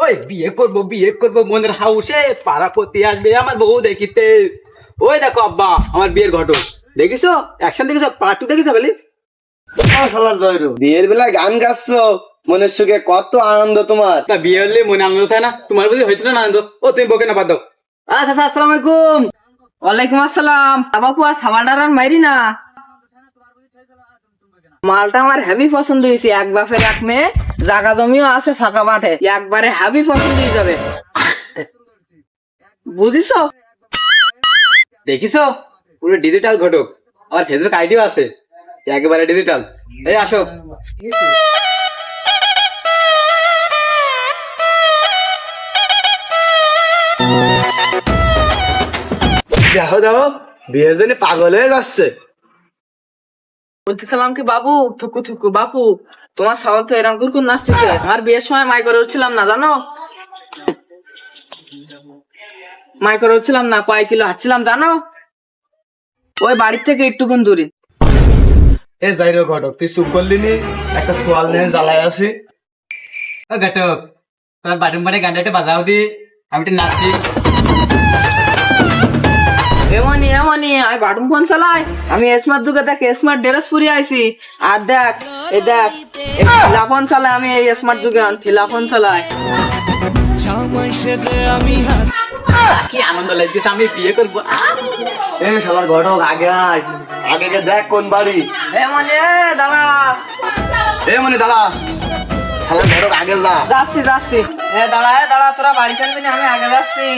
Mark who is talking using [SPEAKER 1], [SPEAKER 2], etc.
[SPEAKER 1] ওই বিয়ে করবো মনের হাউসে পাড়াপতি আসবে আমার বউ দেখিতে। ওই দেখো আব্বা আমার বিয়ের ঘটক, দেখিছো অ্যাকশন দেখিছো, পার্ট 2 দেখিছো খালি।
[SPEAKER 2] বিয়ের বেলায় গান গাচ্ছো, মনের সুখে কত আনন্দ তোমার।
[SPEAKER 1] না বিয়ে হলে মনে আনন্দ থাকে না? তোমার বুঝি হয়েছিল না আনন্দ? ও তুমি বকে না বাদ দাও। আচ্ছা আচ্ছা, আসসালামু আলাইকুম।
[SPEAKER 3] ওয়ালাইকুম আসসালাম। বাবু সাবাডারান মাইরি না, মালটা আমার হেভি পছন্দ হয়েছে। এক বাপের এক মেয়ে, জায়গা জমিও আছে ফাঁকা মাঠে, একবারে হেভি পছন্দ হয়ে যাবে, বুঝিছো?
[SPEAKER 1] দেখিছো পুরো ডিজিটাল ঘটক, আমার ফেসবুক আইডিও আছে, একেবারে ডিজিটাল। এই আসো।
[SPEAKER 2] দেখো দেখো, বিয়ের জন্য পাগল হয়ে যাচ্ছে।
[SPEAKER 3] বলতেছিলাম কি বাবু, থুকু থুকু বাপু, তোমার সওয়াল তো এরকম কুরকুর নাচতেছে। আমার বিয়ের সময় মাই করে উঠছিলাম না, জানো? মাই করে উঠছিলাম না, কয় কিলো হাঁটছিলাম জানো? ওই বাড়ির থেকে একটুকুন দূরে।
[SPEAKER 2] এ যাই রে ঘটক, তুই চুপ করলি নি? একটা সোয়াল নিয়ে জ্বালায় আছি।
[SPEAKER 1] ও ঘটক, তোমার বাথরুম পারে গানটা বাজাও দি, আমি একটু নাচি।
[SPEAKER 3] এমনি এমনি আমি বাটুম ফোন চালাই, আমি স্মার্ট যুগে দেখ স্মার্ট ড্রেস পরে আইছি। আর দেখ এই দেখ ফিলাফোন চালাই, আমি এই স্মার্ট যুগে ফিলাফোন চালাই।
[SPEAKER 1] কি আনন্দ লাগতেছে, আমি বিয়ে করবো।
[SPEAKER 2] এ শালার ঘটক, আগে আয়, আগে গিয়ে দেখ কোন বাড়ি।
[SPEAKER 3] এমনি দাঁড়া,
[SPEAKER 2] এ মানে দাঁড়া, শালার ঘটক আগে যা।
[SPEAKER 3] যাচ্ছি যাচ্ছি। দাঁড়া তোরা বাড়ি চলবি না, আমি আগে যাচ্ছি।